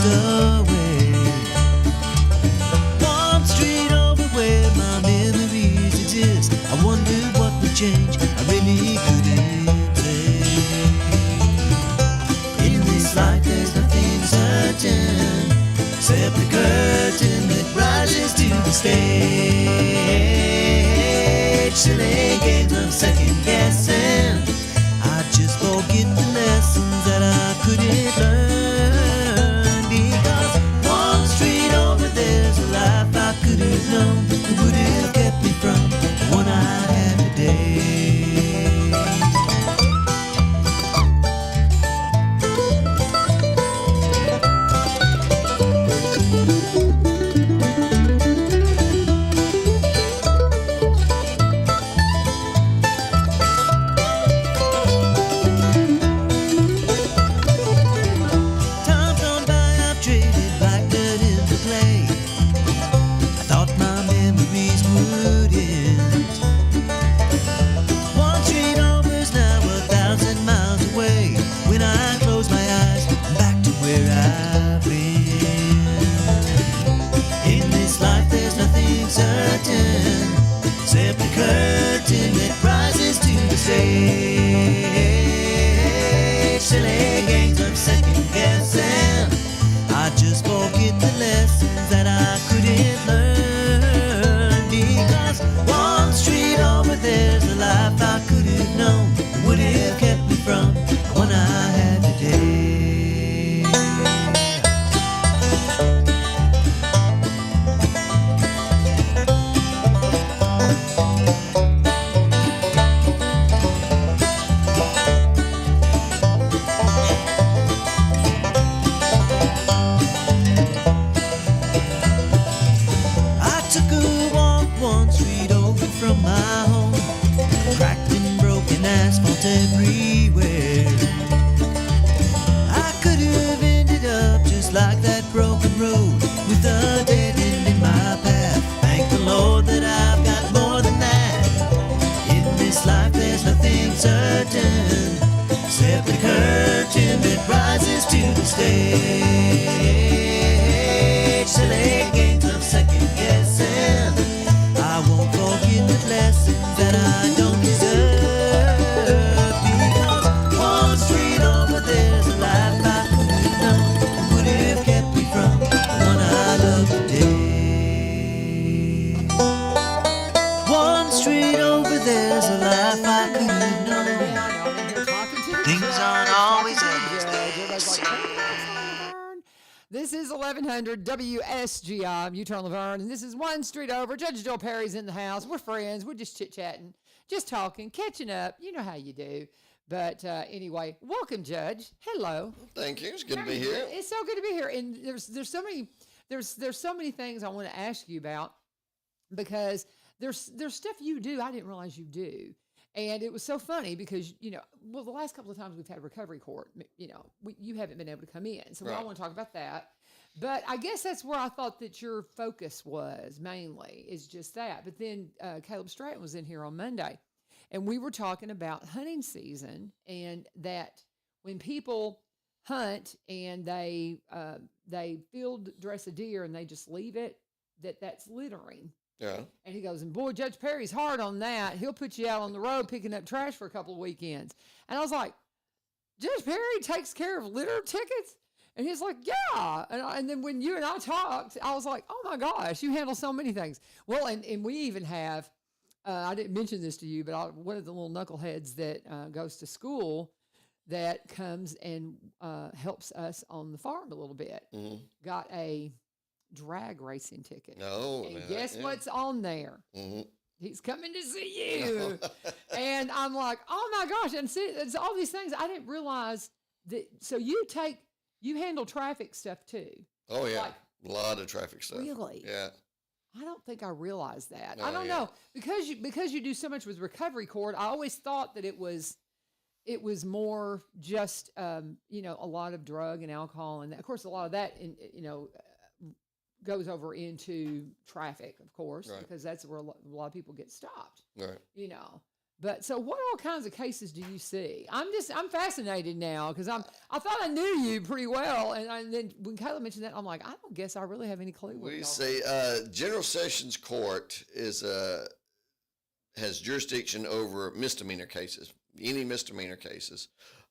away. One street over where my memories exist. I wonder what would change. I really couldn't say. In this life there's nothing certain, except the curtain that rises to the stage. Silly games of second guessing. I just forget the lessons that I couldn't learn. Because one street over there's a life I could have known that would have kept me from the one I had today. Except the curtain that rises to the stage. Silly games of second guessing. I just forget the lessons that I couldn't learn. Because one street over there's a life I could have known that would have kept me from the one I had today. From my home, cracked and broken asphalt everywhere. I could have ended up just like that broken road, with a dead end in my path. Thank the Lord that I've got more than that. In this life there's nothing certain, except the curtain that rises to the stage. Silly games of second guessing. I won't forget the lessons that I don't deserve. Because one street over there's a life I could have known that would have kept me from the one I love today. One street over there's a life I could have known. Things aren't always as they seem. This is 1100 WSGI. I'm U-Turn LaVern, and this is One Street Over. Judge Joe Perry's in the house. We're friends. We're just chit-chatting, just talking, catching up. You know how you do. But anyway, welcome, Judge. Hello. Thank you. It's good to be here. It's so good to be here. And there's so many things I want to ask you about, because there's stuff you do I didn't realize you do. And it was so funny because, the last couple of times we've had recovery court, you haven't been able to come in. So I want to talk about that. But I guess that's where I thought that your focus was mainly, is just that. But then Caleb Stratton was in here on Monday, and we were talking about hunting season, and that when people hunt and they field dress a deer and they just leave it, that's littering. Yeah. And he goes, and boy, Judge Perry's hard on that. He'll put you out on the road picking up trash for a couple of weekends. And I was like, Judge Perry takes care of litter tickets? And he's like, yeah. And then when you and I talked, I was like, oh my gosh, you handle so many things. Well, and we even have, I didn't mention this to you, but one of the little knuckleheads that goes to school that comes and helps us on the farm a little bit, got a drag racing ticket. No. And guess what's on there? Mm-hmm. He's coming to see you. And I'm like, oh my gosh. And see, it's all these things I didn't realize that. So you handle traffic stuff too. Oh yeah. A lot of traffic stuff. Really? Yeah. I don't think I realized that. Oh, I don't know. Because you do so much with recovery court, I always thought that it was more just, a lot of drug and alcohol. And of course, a lot of that, goes over into traffic, of course, right. because that's where a lot of people get stopped. Right. But so what all kinds of cases do you see? I'm fascinated now because I thought I knew you pretty well. And then when Kayla mentioned that, I'm like, I don't guess I really have any clue. We say General Sessions Court has jurisdiction over misdemeanor cases, any misdemeanor cases.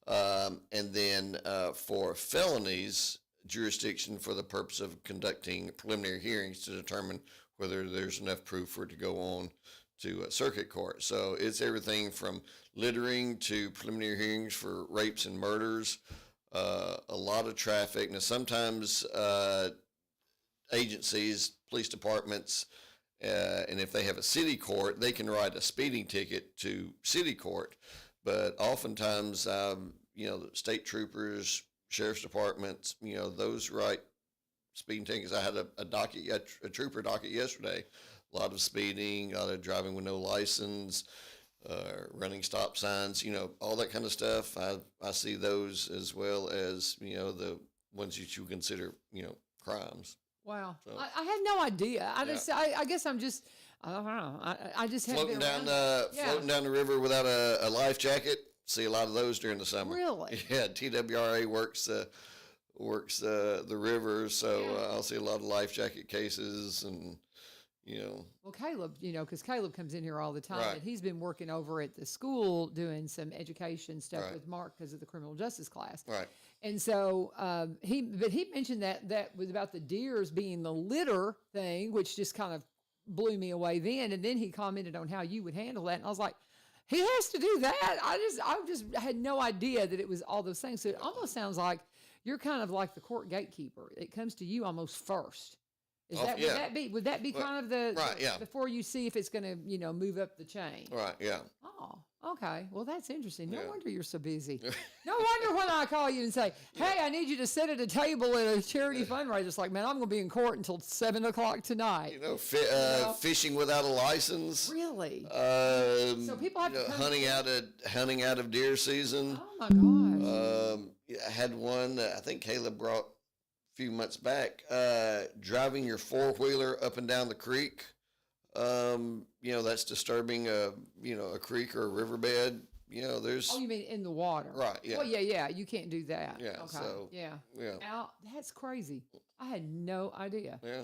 And then for felonies, jurisdiction for the purpose of conducting preliminary hearings to determine whether there's enough proof for it to go on to circuit court. So it's everything from littering to preliminary hearings for rapes and murders, a lot of traffic. Now, sometimes agencies, police departments, and if they have a city court, they can write a speeding ticket to city court. But oftentimes, the state troopers, sheriff's departments, those write speeding tickets. I had a trooper docket yesterday. A lot of speeding, a lot of driving with no license, running stop signs, all that kind of stuff. I see those as well as, the ones that you consider, crimes. Wow. So, I had no idea. I guess I'm just, I don't know. I just floating down the river without a life jacket. See a lot of those during the summer. Really? Yeah. TWRA works the river. So I'll see a lot of life jacket cases and, Well, Caleb, because Caleb comes in here all the time, right. and he's been working over at the school doing some education stuff right. with Mark because of the criminal justice class. Right. And so he mentioned that was about the deers being the litter thing, which just kind of blew me away then. And then he commented on how you would handle that, and I was like, he has to do that. I just had no idea that it was all those things. So it almost sounds like you're kind of like the court gatekeeper. It comes to you almost first. Would that be kind of the right, yeah. before you see if it's going to move up the chain? Right. Yeah. Oh, okay. Well, that's interesting. No wonder you're so busy. No wonder when I call you and say, "Hey, I need you to sit at a table at a charity fundraiser," it's like, man, I'm going to be in court until 7:00 tonight. Fishing without a license. Really? So people have to hunting out of deer season. Oh my gosh. I had one. I think Caleb brought few months back, driving your four-wheeler up and down the creek, that's disturbing a creek or a riverbed. There's. Oh, you mean in the water? Right. Yeah. Well, yeah. You can't do that. Yeah. Okay. So. Yeah. Yeah. That's crazy. I had no idea. Yeah.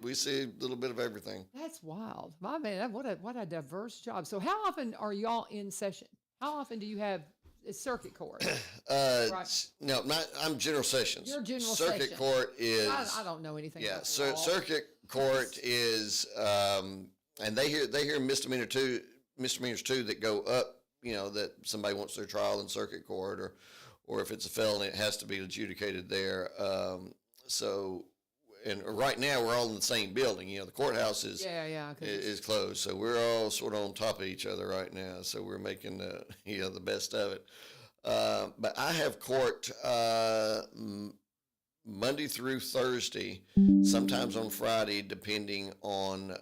We see a little bit of everything. That's wild. My man, what a diverse job. So how often are y'all in session? How often do you have circuit court? Right. No, I'm General Sessions. You're General Circuit Sessions. Court is. I don't know anything. Yeah. About Circuit Court is, and they hear misdemeanors too that go up. That somebody wants their trial in circuit court, or if it's a felony, it has to be adjudicated there. And right now we're all in the same building. The courthouse is closed, so we're all sort of on top of each other right now. So we're making the best of it. But I have court Monday through Thursday, sometimes on Friday, depending on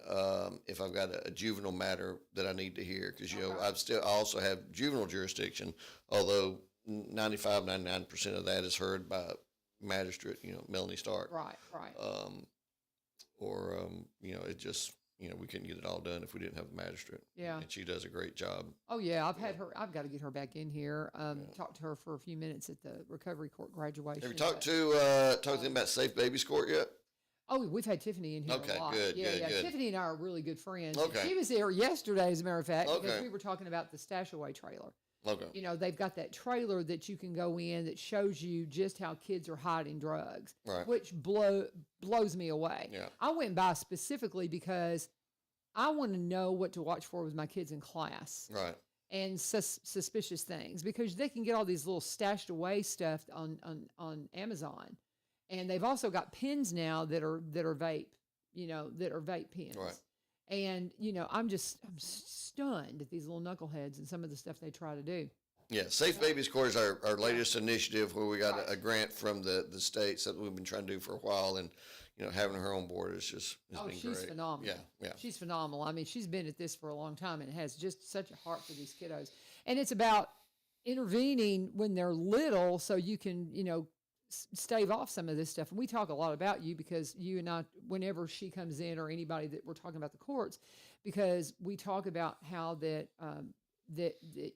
if I've got a juvenile matter that I need to hear. Because I also have juvenile jurisdiction, although 99% of that is heard by magistrate, Melanie Stark. Right. It just, we couldn't get it all done if we didn't have a magistrate. Yeah. And she does a great job. Oh yeah. I've got to get her back in here. Talk to her for a few minutes at the recovery court graduation. Have you talked to them about Safe Babies Court yet? Oh, we've had Tiffany in here a lot. Good. Tiffany and I are really good friends. Okay. She was there yesterday, as a matter of fact, because we were talking about the Stashaway trailer. Okay. They've got that trailer that you can go in that shows you just how kids are hiding drugs, right. which blows me away. Yeah. I went by specifically because I want to know what to watch for with my kids in class. Right. And suspicious things, because they can get all these little stashed away stuff on Amazon. And they've also got pens now that are vape, that are vape pens. Right. And, I'm stunned at these little knuckleheads and some of the stuff they try to do. Yeah, Safe Babies Court is our latest initiative where we got a grant from the states that we've been trying to do for a while. And, having her on board has been great. She's phenomenal. Yeah. She's phenomenal. I mean, she's been at this for a long time and has just such a heart for these kiddos. And it's about intervening when they're little so you can, stave off some of this stuff. And we talk a lot about you because you and I, whenever she comes in or anybody that we're talking about the courts, because we talk about how that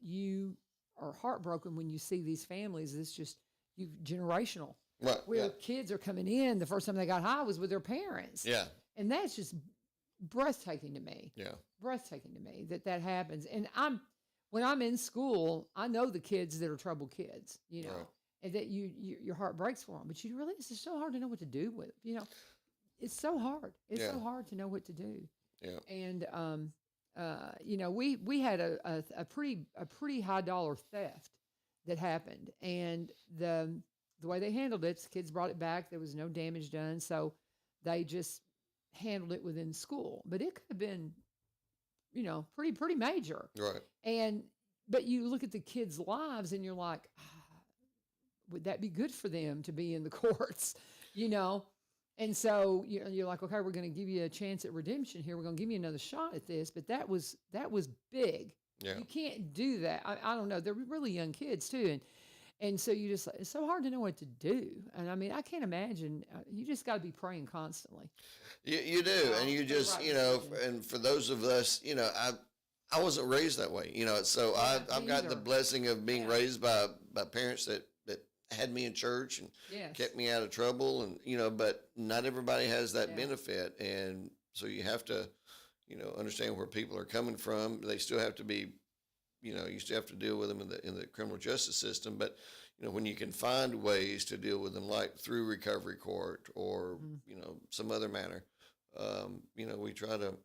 you are heartbroken when you see these families. It's just generational. Right. Where kids are coming in, the first time they got high was with their parents. Yeah. And that's just breathtaking to me. Yeah. Breathtaking to me that happens. And when I'm in school, I know the kids that are troubled kids, you know, Right. and that your heart breaks for them. But it's just so hard to know what to do with it. You know, it's so hard. It's so hard to know what to do. Yeah. And you know, we had a pretty high dollar theft that happened, and the way they handled it, the kids brought it back. There was no damage done, so they just handled it within school. But it could have been, you know, pretty major. Right. But you look at the kids' lives, and you're like, would that be good for them to be in the courts? You know. And so you're like, okay, we're going to give you a chance at redemption here. We're going to give you another shot at this. But that was big. Yeah. You can't do that. I don't know. They're really young kids too, and so it's so hard to know what to do. And I mean, I can't imagine. You just got to be praying constantly. You do, and you just right. you know, and for those of us, you know, I wasn't raised that way, you know, so I've got the blessing of being raised by parents that had me in church and kept me out of trouble, and you know, but not everybody has that benefit, and so you have to, you know, understand where people are coming from. They still have to be, you know, you still have to deal with them in the criminal justice system, but you know, when you can find ways to deal with them, like through recovery court or you know, some other manner, you know, we try to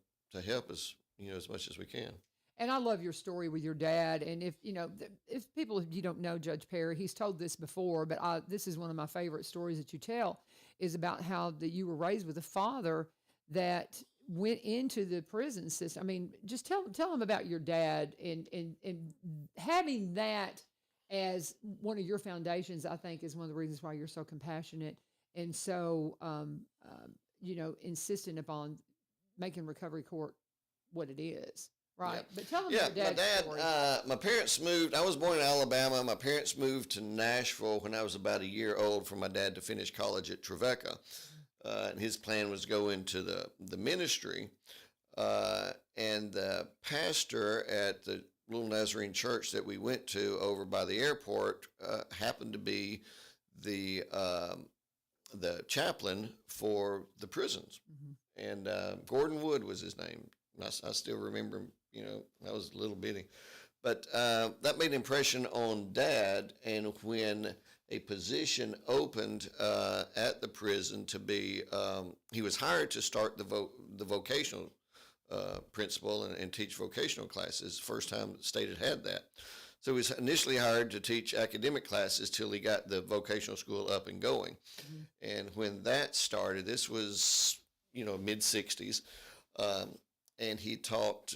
help as, you know, as much as we can. And I love your story with your dad. And if you don't know Judge Perry, he's told this before, but this is one of my favorite stories that you tell, is about how that you were raised with a father that went into the prison system. I mean, just tell him about your dad and having that as one of your foundations. I think is one of the reasons why you're so compassionate and so you know, insistent upon making recovery court what it is. Right. Yeah. But tell them your dad's story. My parents moved. I was born in Alabama. My parents moved to Nashville when I was about a year old for my dad to finish college at Trevecca. And his plan was to go into the ministry. And the pastor at the Little Nazarene church that we went to over by the airport happened to be the chaplain for the prisons. Mm-hmm. And Gordon Wood was his name. I still remember him. You know, I was a little bitty, but that made an impression on Dad. And when a position opened at the prison to be, he was hired to start the vocational principal and teach vocational classes. First time the state had that. So he was initially hired to teach academic classes till he got the vocational school up and going. Mm-hmm. And when that started, this was, you know, mid-'60s. And he taught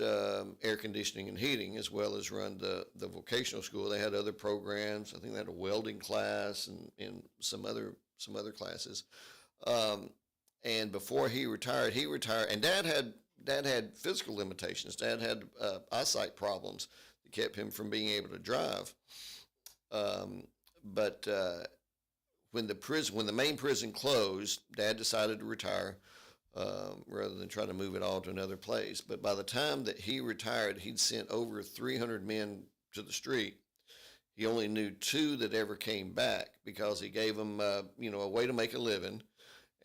air conditioning and heating as well as run the vocational school. They had other programs. I think they had a welding class and some other classes. And before he retired, and Dad had physical limitations. Dad had eyesight problems that kept him from being able to drive. But when the main prison closed, Dad decided to retire. Rather than try to move it all to another place. But by the time that he retired, he'd sent over 300 men to the street. He only knew 2 that ever came back because he gave them, you know, a way to make a living.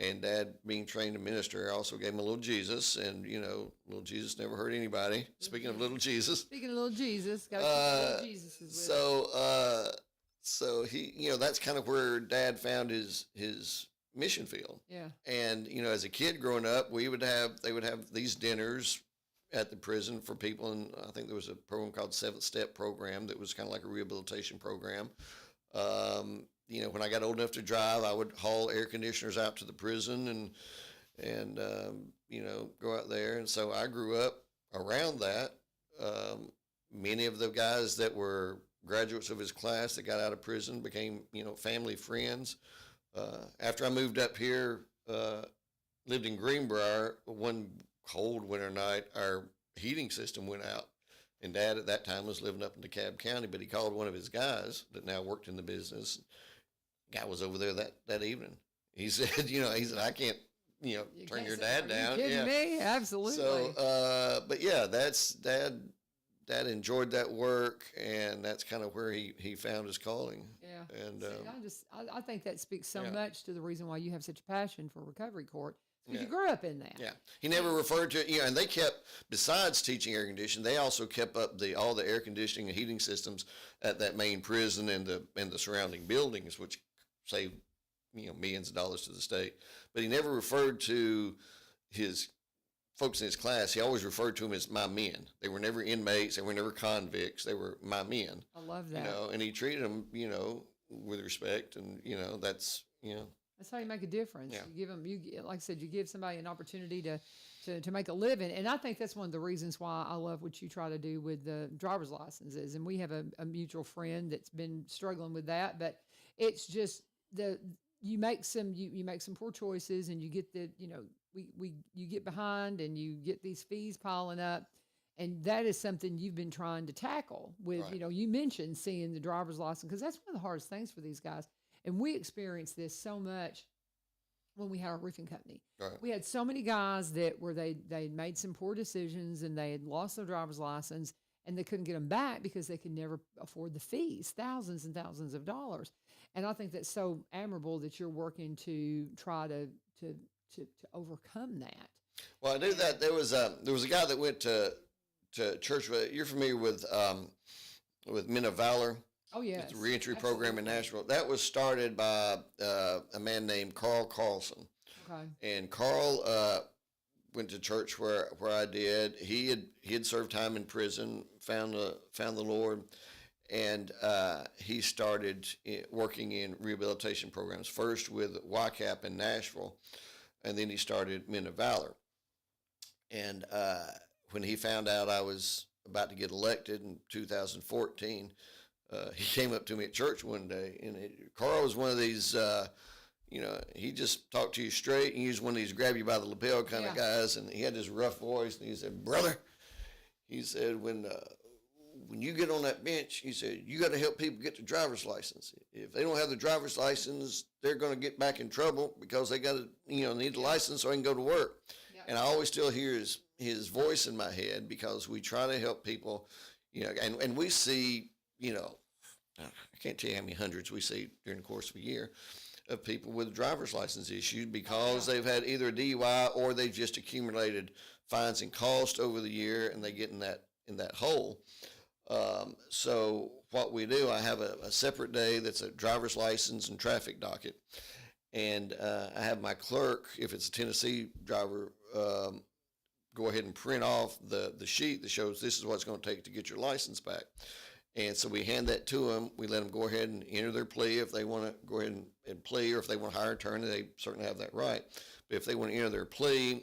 And Dad, being trained to minister, also gave him a little Jesus. And, you know, little Jesus never hurt anybody. Speaking of little Jesus. Speaking of little Jesus, got little Jesus as well. So he, you know, that's kind of where Dad found his mission field. Yeah. And, you know, as a kid growing up, they would have these dinners at the prison for people. And I think there was a program called 7th Step Program that was kind of like a rehabilitation program. You know, when I got old enough to drive, I would haul air conditioners out to the prison and you know, go out there. And so I grew up around that. Many of the guys that were graduates of his class that got out of prison became, you know, family friends. After I moved up here, lived in Greenbrier, one cold winter night, our heating system went out. And Dad at that time was living up in DeKalb County, but he called one of his guys that now worked in the business. Guy was over there that evening. He said, he said, I can't, You turn can't your say, dad "Are down. you kidding me?" Absolutely. So, but yeah, that's dad enjoyed that work, and that's kind of where he found his calling. Yeah. And See, I think that speaks so yeah. much to the reason why you have such a passion for recovery court because Yeah. you grew up in that. Yeah, he never referred to it. And they kept, besides teaching air conditioning, they also kept up all the air conditioning and heating systems at that main prison and the surrounding buildings, which saved millions of dollars to the state. But he never referred to his folks in his class. He always referred to them as my men. They were never inmates. They were never convicts. They were my men. I love that. And he treated them, with respect, and that's. That's how you make a difference. Yeah. You give them, like I said, you give somebody an opportunity to make a living, and I think that's one of the reasons why I love what you try to do with the driver's licenses. And we have a mutual friend that's been struggling with that, but it's just you make some poor choices, and you get you get behind, and you get these fees piling up. And that is something you've been trying to tackle with, Right. you mentioned seeing the driver's license because that's one of the hardest things for these guys. And we experienced this so much when we had our roofing company. Right. We had so many guys that they made some poor decisions and they had lost their driver's license and they couldn't get them back because they could never afford the fees, thousands and thousands of dollars. And I think that's so admirable that you're working to try to overcome that. Well, I knew that there was a guy that went to church. You're familiar with Men of Valor? Oh yes, It's a reentry program in absolutely. Nashville. That was started by a man named Carl Carlson, Okay. and Carl went to church where I did. He had served time in prison, found the Lord, and he started working in rehabilitation programs. First with YCAP in Nashville, and then he started Men of Valor. And when he found out I was about to get elected in 2014, he came up to me at church one day, and Carl was one of these, he just talked to you straight, and he was one of these grab you by the lapel kind of guys, and he had this rough voice, and he said, "Brother," he said, when you get on that bench, he said, you got to help people get the driver's license. If they don't have the driver's license, they're going to get back in trouble because they got to, need the license so they can go to work. Yeah. And I always still hear his voice in my head because we try to help people, and we see, I can't tell you how many hundreds we see during the course of a year of people with driver's license issued because they've had either a DUI or they've just accumulated fines and costs over the year, and they get in that hole. So what we do, I have a separate day that's a driver's license and traffic docket, and I have my clerk, if it's a Tennessee driver, go ahead and print off the sheet that shows this is what it's going to take to get your license back. And so we hand that to them. We let them go ahead and enter their plea if they want to go ahead and plea, or if they want to hire an attorney, they certainly have that right. But if they want to enter their plea,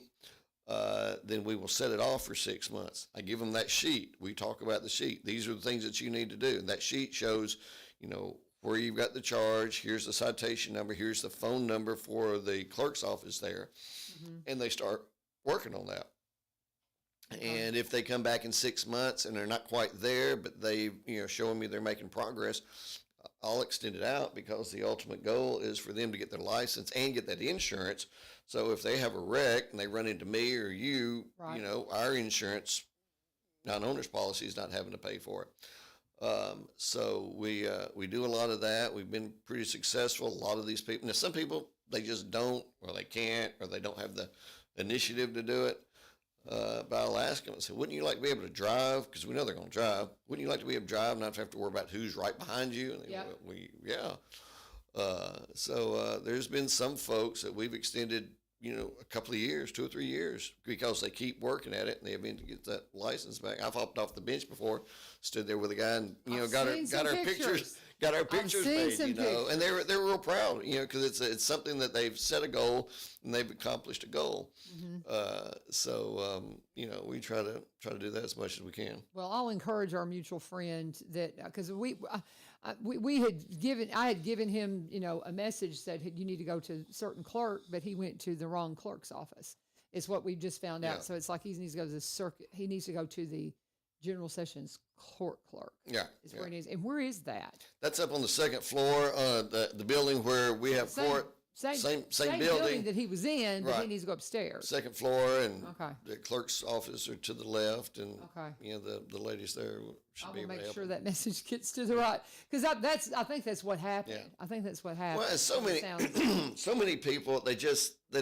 then we will set it off for 6 months. I give them that sheet. We talk about the sheet. These are the things that you need to do. And that sheet shows, where you've got the charge. Here's the citation number. Here's the phone number for the clerk's office there. Mm-hmm. And they start working on that. And if they come back in 6 months and they're not quite there, but they, showing me they're making progress, I'll extend it out because the ultimate goal is for them to get their license and get that insurance. So if they have a wreck and they run into me or you, Right. Our insurance, non-owner's policy is not having to pay for it. So we do a lot of that. We've been pretty successful. A lot of these people, now some people, they just don't, or they can't, or they don't have the initiative to do it. But I'll ask them, I said, wouldn't you like to be able to drive? Because we know they're going to drive. Wouldn't you like to be able to drive and not have to worry about who's right behind you? And they Yeah. go, yeah. So there's been some folks that we've extended, a couple of years, 2 or 3 years, because they keep working at it and they eventually get that license back. I've hopped off the bench before, stood there with a guy and, I've got seen some our pictures, got our pictures seen made, some and they're real proud, because it's something that they've set a goal and they've accomplished a goal. Mm-hmm. So we try to do that as much as we can. Well, I'll encourage our mutual friend that because I had given him a message that you need to go to a certain clerk, but he went to the wrong clerk's office. It's what we just found out. Yeah. So it's like he needs to go to the circuit. He needs to go to the General Sessions Court clerk. Yeah. Is where it is. And where is that? That's up on the second floor, the building where we have court. Same building that he was in, but he needs to go upstairs. Second floor, and Okay. the clerk's office are to the left, and Okay. the ladies there should be I'll able to make help sure them. that message gets to the right, because I think that's what happened. Yeah. I think that's what happened. Well, and so many people, they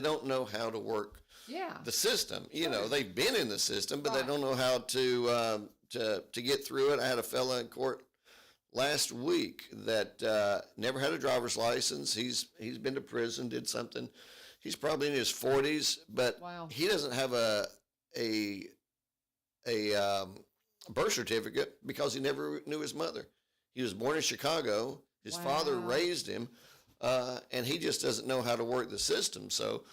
don't know how to work yeah. the system. You know, they've been in the system, but they Right. don't know how to get through it. I had a fella in court last week that never had a driver's license. He's been to prison, did something. He's probably in his 40s, but Wow. he doesn't have a birth certificate because he never knew his mother. He was born in Chicago. His father Wow. raised him, and he just doesn't know how to work the system. So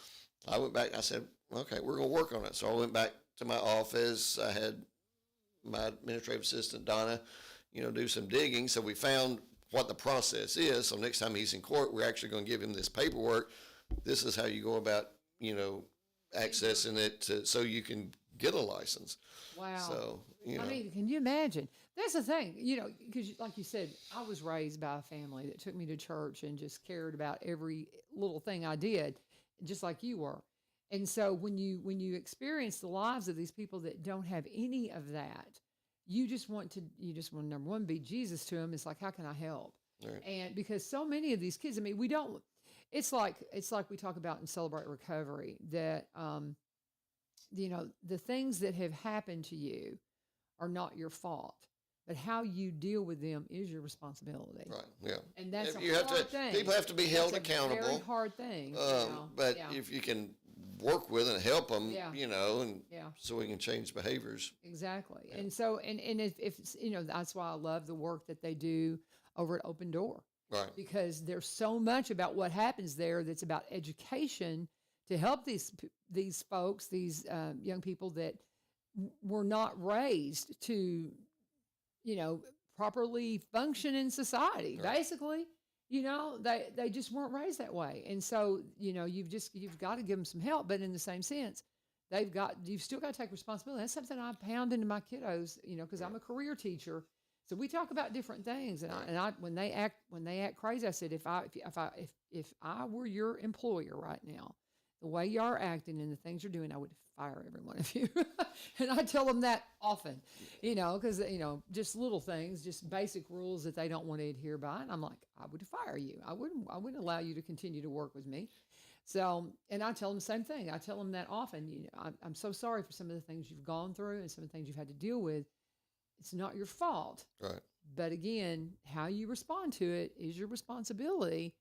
I went back. I said, "Okay, we're going to work on it." So I went back to my office. I had my administrative assistant Donna, do some digging. So we found what the process is. So next time he's in court, we're actually going to give him this paperwork. This is how you go about, accessing it so you can get a license. Wow. So, I mean, can you imagine? That's the thing, because like you said, I was raised by a family that took me to church and just cared about every little thing I did, just like you were. And so when you experience the lives of these people that don't have any of that, you just want to number one, be Jesus to them. It's like, how can I help? Right. And because so many of these kids, I mean, it's like we talk about in Celebrate Recovery that, the things that have happened to you are not your fault, but how you deal with them is your responsibility. Right. Yeah. And that's you have to. thing. People have to be held That's accountable. A very hard thing. But Yeah. if you can work with and help them, Yeah. and Yeah. so we can change behaviors. Exactly. Yeah. And so, and if it's, that's why I love the work that they do over at Open Door, Right. because there's so much about what happens there that's about education to help these folks, these young people that were not raised to, properly function in society. Right. Basically, they just weren't raised that way. And so, you've got to give them some help, but in the same sense, you've still got to take responsibility. That's something I pound into my kiddos, because I'm a career teacher. So we talk about different things, and I when they act crazy, I said, if I were your employer right now, the way you are acting and the things you're doing, I would fire every one of you. And I tell them that often, because just little things, just basic rules that they don't want to adhere by, and I'm like, I would fire you. I wouldn't allow you to continue to work with me. So, and I tell them the same thing. I tell them that often. I'm so sorry for some of the things you've gone through and some of the things you've had to deal with. It's not your fault. Right. But again, how you respond to it is your responsibility,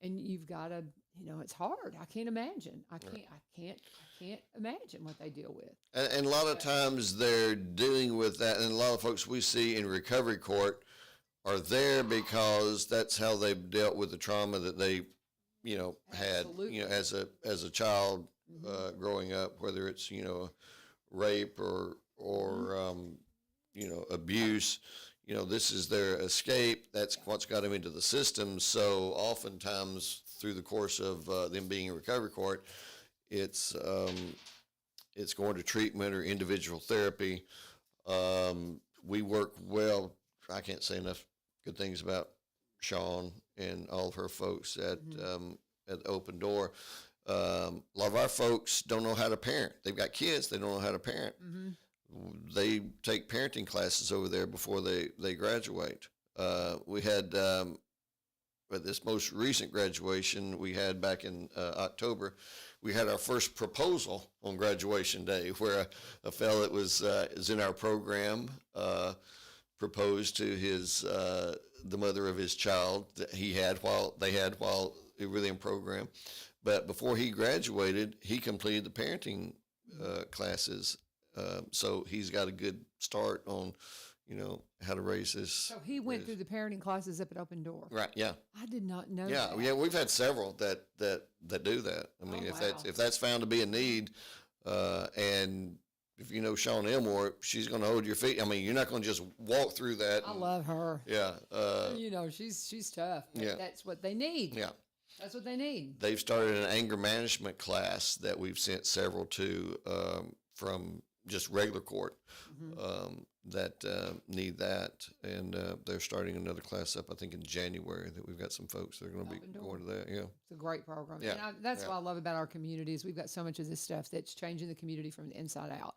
and you've got to, it's hard. I can't imagine. I can't imagine what they deal with. And a lot of times they're dealing with that, and a lot of folks we see in recovery court are there because that's how they've dealt with the trauma that they, had, Absolutely. as a child growing up, whether it's rape or abuse. This is their escape. That's what's got them into the system. So oftentimes through the course of them being in recovery court, it's going to treatment or individual therapy. We work well. I can't say enough good things about Sean and all of her folks at Open Door. A lot of our folks don't know how to parent. They've got kids. They don't know how to parent. Mm-hmm. They take parenting classes over there before they graduate. We had at this most recent graduation we had back in October, we had our first proposal on graduation day, where a fellow that was in our program proposed to the mother of his child that they had while they were in program. But before he graduated, he completed the parenting classes. So he's got a good start on, how to raise his. So he went through the parenting classes up at Open Door. Right. Yeah. I did not know Yeah. that. Yeah. We've had several that do that. I mean, Oh, if that's found to be a need, and if you know Sean Elmore, she's going to hold your feet. I mean, you're not going to just walk through that. I love her. Yeah. She's tough. Yeah. That's what they need. Yeah. That's what they need. They've started an anger management class that we've sent several to from just regular court. Mm-hmm. that need that, and they're starting another class up, I think, in January. That we've got some folks that are going to be Open door. going to that. Yeah, It's a great program. Yeah, And that's yeah. what I love about our community is we've got so much of this stuff that's changing the community from the inside out.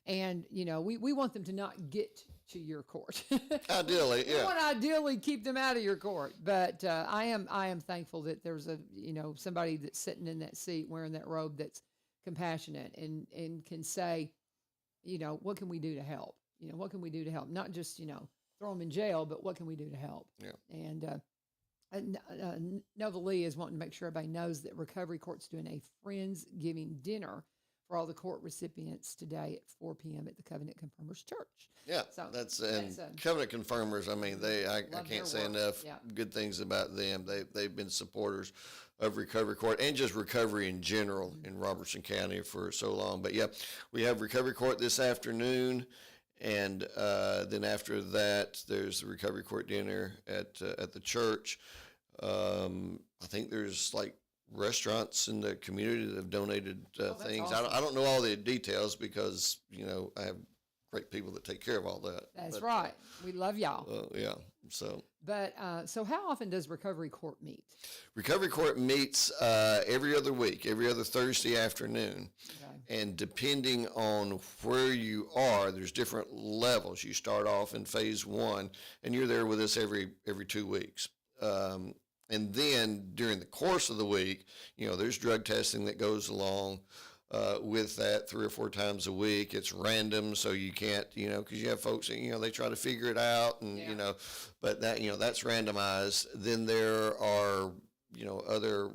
And, we want them to not get to your court. Ideally, We yeah. want to ideally keep them out of your court. But I am thankful that there's somebody that's sitting in that seat wearing that robe that's compassionate and can say, what can we do to help? What can we do to help? Not just, throw them in jail, but what can we do to help? Yeah. And Nova Lee is wanting to make sure everybody knows that Recovery Court's doing a Friendsgiving dinner for all the court recipients today at 4 p.m. at the Covenant Confirmers Church. Yeah, So that's that's, Covenant Confirmers. I mean, I Love their can't say work. enough Yeah. good things about them. They've been supporters of Recovery Court and just recovery in general in Robertson County for so long. But yeah, we have Recovery Court this afternoon, and then after that, there's the Recovery Court dinner at the church. I think there's like restaurants in the community that have donated that's things. awesome. I don't know all the details because I have great people that take care of all that. That's But, right. We love y'all. Yeah. So But so how often does Recovery Court meet? Recovery Court meets every other week, every other Thursday afternoon. Okay. And depending on where you are, there's different levels. You start off in phase 1, and you're there with us every 2 weeks. And then during the course of the week, there's drug testing that goes along with that 3 or 4 times a week. It's random, so you can't, because you have folks that, they try to figure it out, and, Yeah. but that, that's randomized. Then there are, other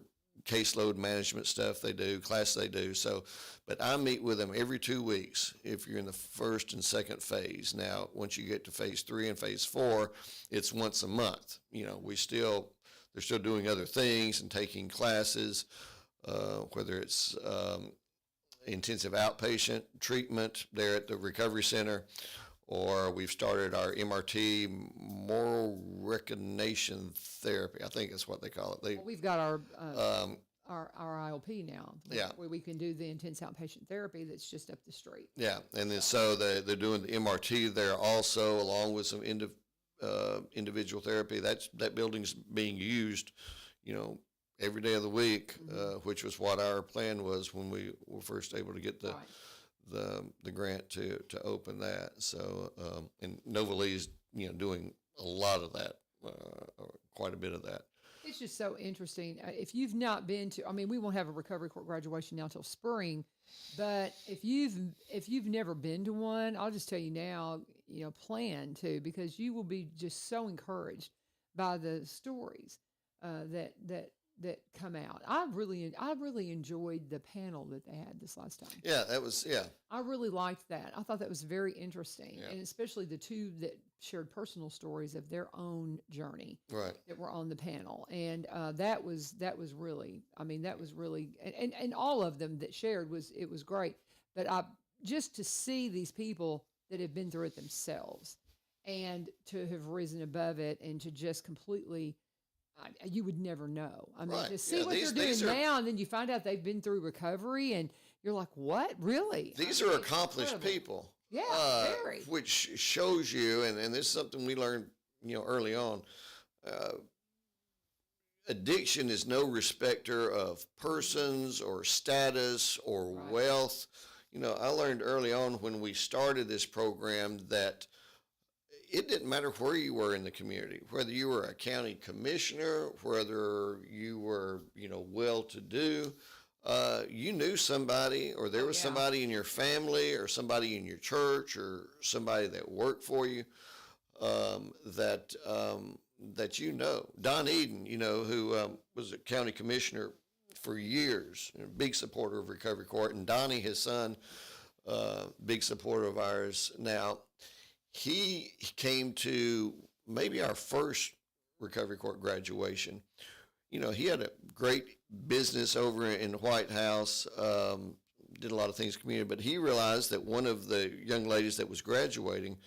caseload management stuff they do, class they do. So, but I meet with them every 2 weeks if you're in the first and second phase. Now, once you get to phase 3 and phase 4, it's once a month. They're still doing other things and taking classes, whether it's intensive outpatient treatment there at the recovery center, or we've started our MRT, moral recognition therapy. I think that's what they call it. Well, we've got our Um, ILP now. Yeah. Where we can do the intense outpatient therapy that's just up the street. Yeah, and then so they're doing the MRT there also, along with some individual therapy. That building's being used, every day of the week, which was what our plan was when we were first able to get Right. the grant to open that. So and Nova Lee's doing a lot of that, quite a bit of that. It's just so interesting. If you've not been to, I mean, we won't have a Recovery Court graduation now till spring, but if you've never been to one, I'll just tell you now, plan to, because you will be just so encouraged by the stories that come out. I really enjoyed the panel that they had this last time. Yeah, that was I really liked that. I thought that was very interesting, Yeah. and especially the two that shared personal stories of their own journey right. that were on the panel, and that was really, I mean, that was really, and all of them that shared was great. But just to see these people that have been through it themselves, and to have risen above it, and to just completely. You would never know. I mean, Right. to see Yeah, what these they're doing are- now, and then you find out they've been through recovery, and you're like, "What? Really?" These I are mean, it's accomplished incredible. people. Yeah, very. Which shows you, and this is something we learned, early on. Addiction is no respecter of persons or status or Right. wealth. I learned early on when we started this program that it didn't matter where you were in the community, whether you were a county commissioner, whether you were, well-to-do, you knew somebody, or there was Yeah. somebody in your family or somebody in your church or somebody that worked for you, that Don Eden, who was a county commissioner for years, a big supporter of Recovery Court, and Donnie, his son, big supporter of ours now. He came to maybe our first Recovery Court graduation. He had a great business over in the White House, did a lot of things in the community, but he realized that one of the young ladies that was graduating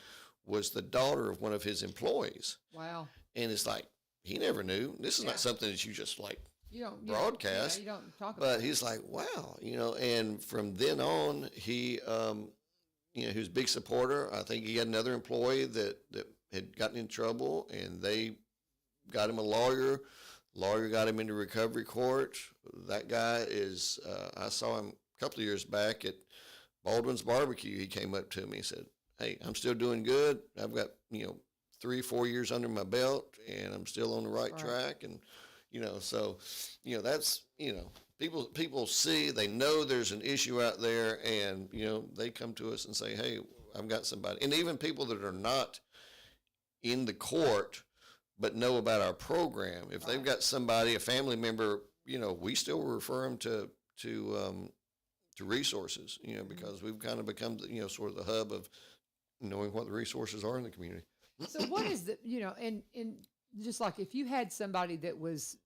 was the daughter of one of his employees. Wow. And it's like, he never knew. This is Yeah. not something that you just like You don't broadcast. You don't talk about But he's like, wow, and from then on, he he was a big supporter. I think he had another employee that had gotten in trouble, and they got him a lawyer. Lawyer got him into recovery court. That guy is, I saw him a couple of years back at Baldwin's Barbecue. He came up to me and said, "Hey, I'm still doing good. I've got, 3-4 years under my belt, and I'm still on the right track." And, so, that's, people see, they know there's an issue out there, and, they come to us and say, "Hey, I've got somebody." And even people that are not in the court but know about our program, if they've got somebody, a family member, we still refer them to resources, because we've kind of become, sort of the hub of knowing what the resources are in the community. So what is the, and just like if you had somebody that was,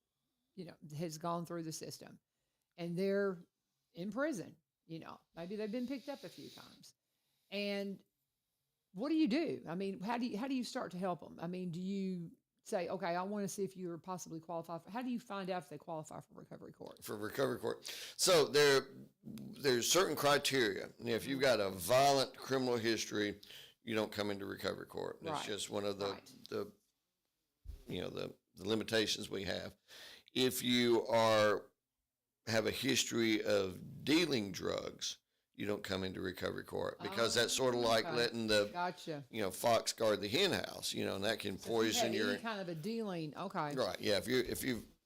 has gone through the system and they're in prison, maybe they've been picked up a few times, and what do you do? I mean, how do you start to help them? I mean, do you say, okay, I want to see if you're possibly qualified for, how do you find out if they qualify for recovery court? For recovery court. So there's certain criteria. If you've got a violent criminal history, you don't come into recovery court. That's just one of the limitations we have. If you have a history of dealing drugs, you don't come into recovery court, because that's sort of like letting the fox guard the hen house, and that can poison your kind of a dealing. Okay. Right. Yeah.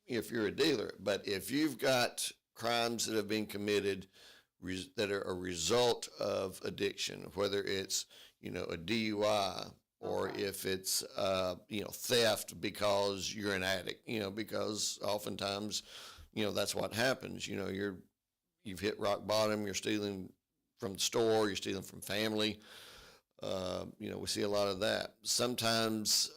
If you're a dealer, but if you've got crimes that have been committed that are a result of addiction, whether it's a DUI, or if it's theft because you're an addict, because oftentimes that's what happens. You've hit rock bottom. You're stealing from the store. You're stealing from family. We see a lot of that. Sometimes,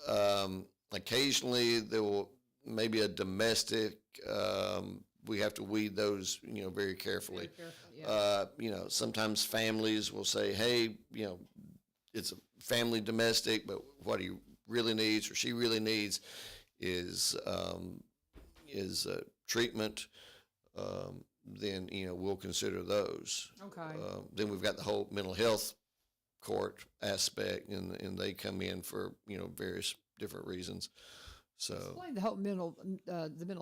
occasionally, there will maybe a domestic. We have to weed those, very carefully. Sometimes families will say, "Hey, it's a family domestic, but what he really needs, or she really needs, is treatment." Then we'll consider those. Okay. Then we've got the whole mental health court aspect, and they come in for various different reasons. So explain the whole mental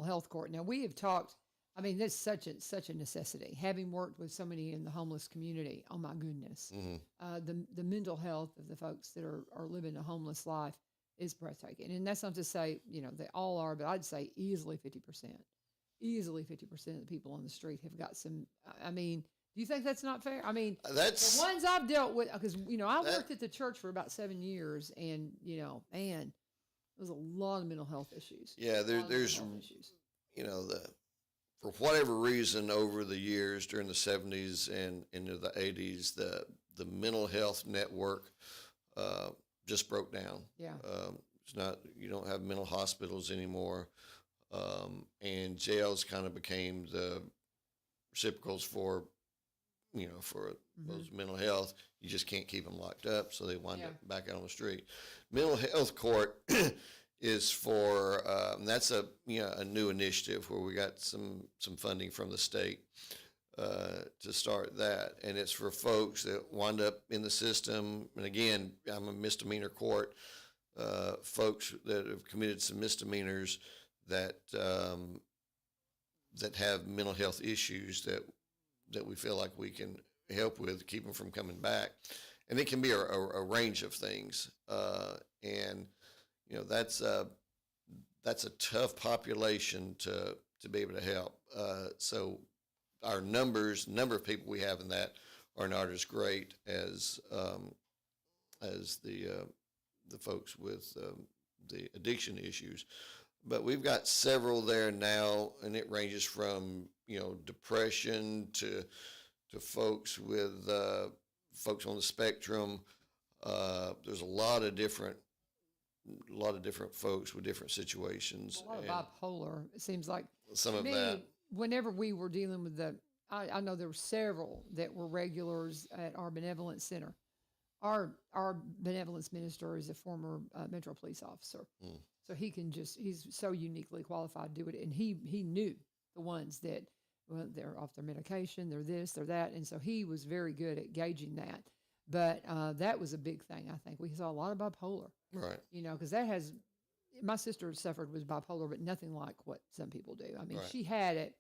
health court. Now, we have talked. I mean, that's such a necessity. Having worked with so many in the homeless community, oh my goodness, the mental health of the folks that are living a homeless life is breathtaking. And that's not to say they all are, but I'd say easily 50%. Easily 50% of the people on the street have got some. I mean, do you think that's not fair? I mean, that's the ones I've dealt with, because I worked at the church for about 7 years, and man, there's a lot of mental health issues. Yeah, there's for whatever reason, over the years during the 70s and into the 80s, the mental health network just broke down. Yeah, it's not. You don't have mental hospitals anymore. And jails kind of became the reciprocals for those mental health. You just can't keep them locked up, so they wind up back out on the street. Mental health court is for that's a new initiative where we got some funding from the state to start that, and it's for folks that wind up in the system. And again, I'm a misdemeanor court. Folks that have committed some misdemeanors that have mental health issues that we feel like we can help with, keep them from coming back. And it can be a range of things. And that's a tough population to be able to help. So our number of people we have in that are not as great as the folks with the addiction issues. But we've got several there now, and it ranges from depression to folks with folks on the spectrum. There's a lot of different folks with different situations. A lot of bipolar. It seems like some of that. Whenever we were dealing with I know there were several that were regulars at our benevolence center. Our benevolence minister is a former Metro police officer. So he's so uniquely qualified to do it. And he knew the ones that, they're off their medication, they're this, they're that. And so he was very good at gauging that. But that was a big thing. I think we saw a lot of bipolar. Right. Because that has. My sister suffered with bipolar, but nothing like what some people do. I mean, Right. she had it,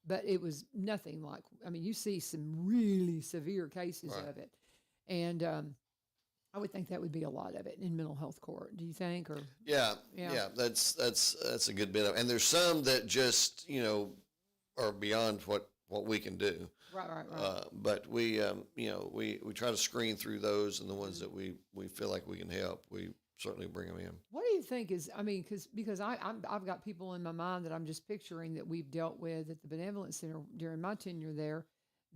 but it was nothing like. I mean, you see some really severe cases Right. of it, and I would think that would be a lot of it in mental health court. Do you think? Or Yeah. Yeah. Yeah. That's a good bit of, and there's some that just, are beyond what we can do. right. But we try to screen through those, and the ones that we feel like we can help, we certainly bring them in. What do you think is? I mean, because I've got people in my mind that I'm just picturing that we've dealt with at the Benevolent Center during my tenure there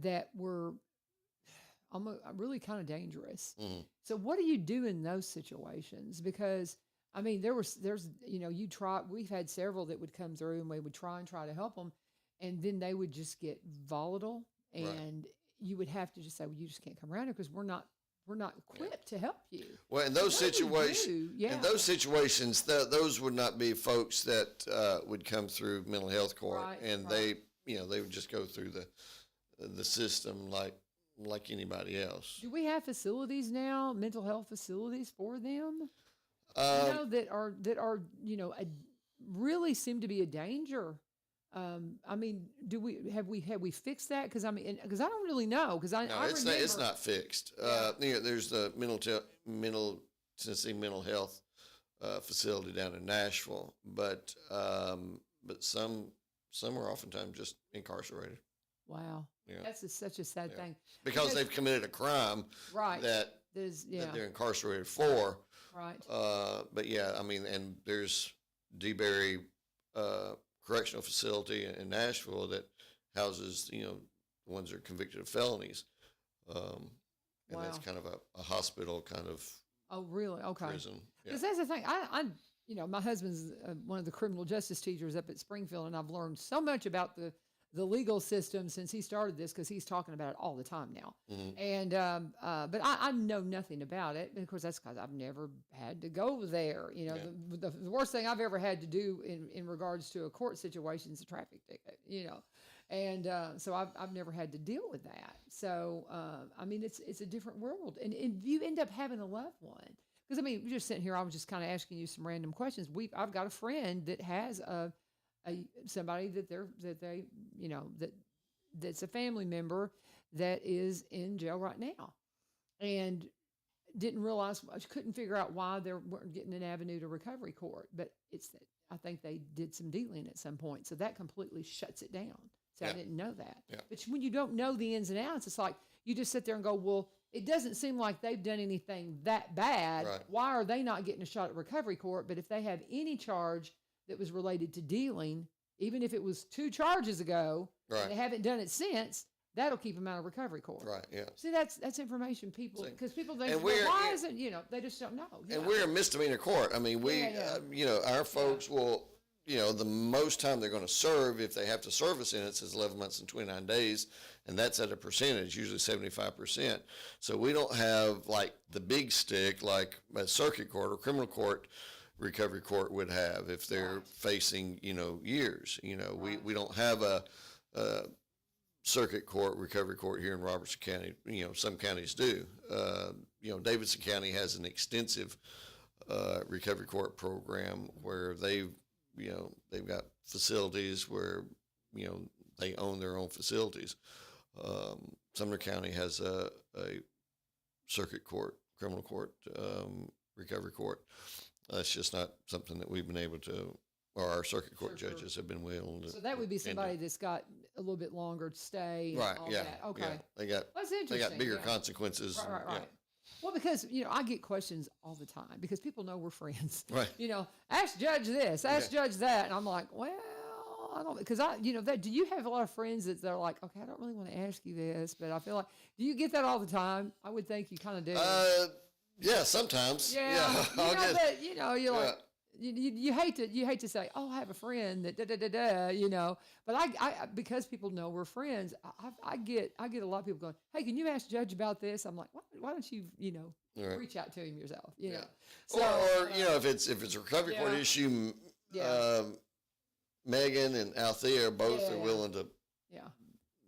that were almost really kind of dangerous. Mhm. So what do you do in those situations? Because I mean, we've had several that would come through and we would try to help them, and then they would just get volatile, Right. and you would have to just say, well, you just can't come around here because we're not equipped to help you. Well, in those What do you situations, do? Yeah. in those situations, those would not be folks that would come through mental health court, Right, and right. they would just go through the system like anybody else. Do we have facilities now, mental health facilities for them? Um, That are really seem to be a danger. I mean, have we fixed that? Because I mean, because I don't really know. Because I remember it's not fixed. There's the Tennessee mental health facility down in Nashville, but some are oftentimes just incarcerated. Wow, Yeah. that's such a sad Yeah. thing. Because they've committed a crime Right. that That they're incarcerated for. right. But yeah, I mean, and there's DeBerry Correctional Facility in Nashville that houses, the ones that are convicted of felonies. And that's Wow. kind of a hospital kind of Oh, really? Okay. prison. Yeah. Because that's the thing. My husband's one of the criminal justice teachers up at Springfield, and I've learned so much about the legal system since he started this because he's talking about it all the time now. Mhm. And but I know nothing about it. And of course, that's because I've never had to go there. Yeah. The worst thing I've ever had to do in regards to a court situation is a traffic ticket. And so I've never had to deal with that. So I mean, it's a different world, and you end up having a loved one. Because I mean, you're just sitting here. I was just kind of asking you some random questions. I've got a friend that has somebody that's a family member that is in jail right now, and didn't realize, couldn't figure out why they weren't getting an avenue to recovery court. But it's that I think they did some dealing at some point, so that completely shuts it down. So I Yeah. didn't know that. Yeah. But when you don't know the ins and outs, it's like you just sit there and go, well, it doesn't seem like they've done anything that bad. Right. Why are they not getting a shot at recovery court? But if they have any charge that was related to dealing, even if it was 2 charges ago, Right. and they haven't done it since, that'll keep them out of recovery court. Right. Yeah. See, that's information people, See, because people think, and well, we're- why yeah. isn't, they just don't know. And we're a misdemeanor court. I mean, our folks will, the most time they're going to serve, if they have to serve a sentence, is 11 months and 29 days, and that's at a percentage, usually 75%. So we don't have like the big stick like a circuit court or criminal court, recovery court would have if they're Right. facing, years. Right. We don't have a circuit court, recovery court here in Robertson County. Some counties do. Davidson County has an extensive recovery court program where they've got facilities where, they own their own facilities. Sumner County has a circuit court, criminal court, recovery court. That's just not something that we've been able to, or our circuit court Sure. judges have been willing to. So that would be into. somebody that's got a little bit longer to stay. And Right. all Yeah. that. Okay. Yeah. They got That's they interesting. got bigger yeah. consequences. Right. Yeah. Well, because I get questions all the time because people know we're friends. Right. Ask Judge this, ask Yeah. Judge that, and I'm like, well, I don't, because do you have a lot of friends that they're like, okay, I don't really want to ask you this, but I feel like, do you get that all the time? I would think you kind of do. Yeah. Sometimes. yeah, I'll get- but you're like. You hate to say, oh, I have a friend that but I because people know we're friends, I get a lot of people going, hey, can you ask Judge about this? I'm like, why don't you Right. reach out to him yourself, Yeah. So, or if it's a recovery court yeah. issue, Yeah. Megan and Althea both are Yeah. willing to yeah,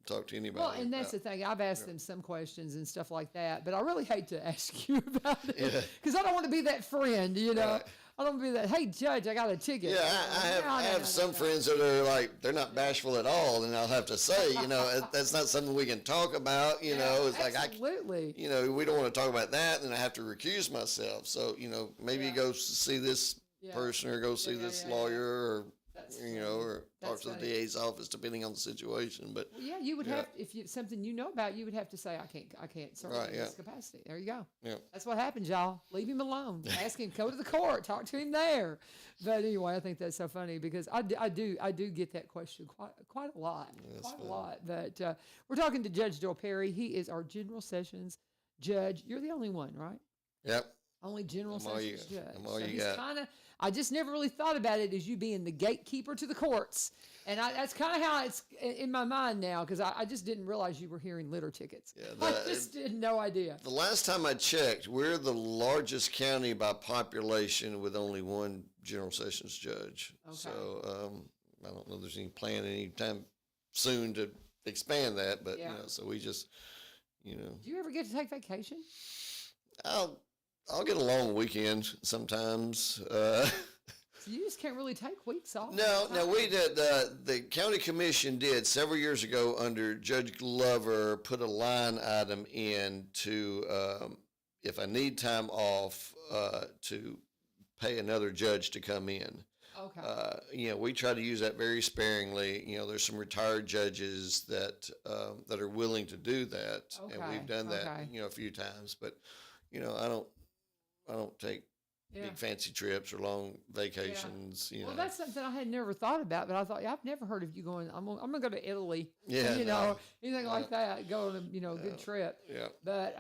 talk to anybody. Well, and that's the thing. I've asked them some questions and stuff like that, but I really hate to ask you about it because I don't want to be that friend, you know. Right. I don't want to be that, hey, Judge, I got a ticket. Yeah, I have some friends that are like, they're not bashful at all, and I'll have to say, you know, that's not something we can talk about, you know. It's like, absolutely. you know, we don't want to talk about that, and I have to recuse myself. So, you know, maybe go see this person or go see this lawyer or, you know, or talk to the DA's office, depending on the situation. But well, yeah, you would have, if you something you know about, you would have to say, I can't serve in this capacity. There you go. Yeah. That's what happens, y'all. Leave him alone. Ask him, go to the court, talk to him there. But anyway, I think that's so funny because I do get that question quite a lot. Quite a lot. But we're talking to Judge Doyle Perry. He is our General Sessions Judge. You're the only one, right? Yep. Only General Sessions Judge. I'm all so you got. I just never really thought about it as you being the gatekeeper to the courts. And that's kind of how it's in my mind now because I just didn't realize you were hearing litter tickets. Yeah, I just had no idea. The last time I checked, we're the largest county by population with only one General Sessions Judge. Okay. So I don't know if there's any plan anytime soon to expand that, but, you know, so we just, you know. Do you ever get to take vacation? I'll get a long weekend sometimes. So you just can't really take weeks off? No, we did. The county commission did several years ago under Judge Glover put a line item in to, if I need time off, to pay another judge to come in. Okay. You know, we try to use that very sparingly. You know, there's some retired judges that are willing to do that, and we've done that, you know, a few times. But, you know, I don't take big fancy trips or long vacations. You know. Well, that's something I had never thought about, but I thought, I've never heard of you going, I'm gonna go to Italy. Yeah, you know, anything like that. Go on a good trip. Yeah. But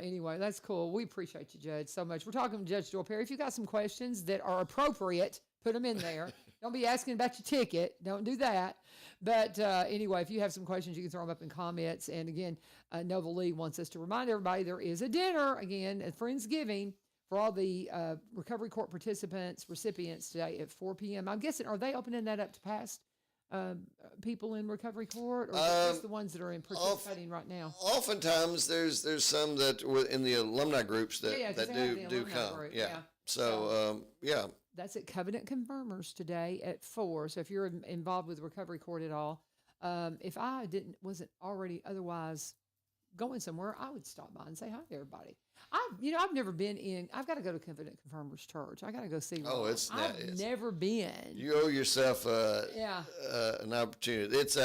anyway, that's cool. We appreciate you, Judge, so much. We're talking to Judge Doyle Perry. If you've got some questions that are appropriate, put them in there. Don't be asking about your ticket. Don't do that. But anyway, if you have some questions, you can throw them up in comments. And again, Nova Lee wants us to remind everybody there is a dinner, again, at Friendsgiving for all the recovery court participants, recipients today at 4 p.m. I'm guessing, are they opening that up to past people in recovery court, or just the ones that are participating right now? Oftentimes, there's some that in the alumni groups that do come. Group. Yeah. So that's at Covenant Confirmers today at 4. So if you're involved with recovery court at all, if I wasn't already otherwise going somewhere, I would stop by and say hi to everybody. I've never been in. I've got to go to Covenant Confirmers Church. I got to go see. I've never been. You owe yourself an opportunity. It's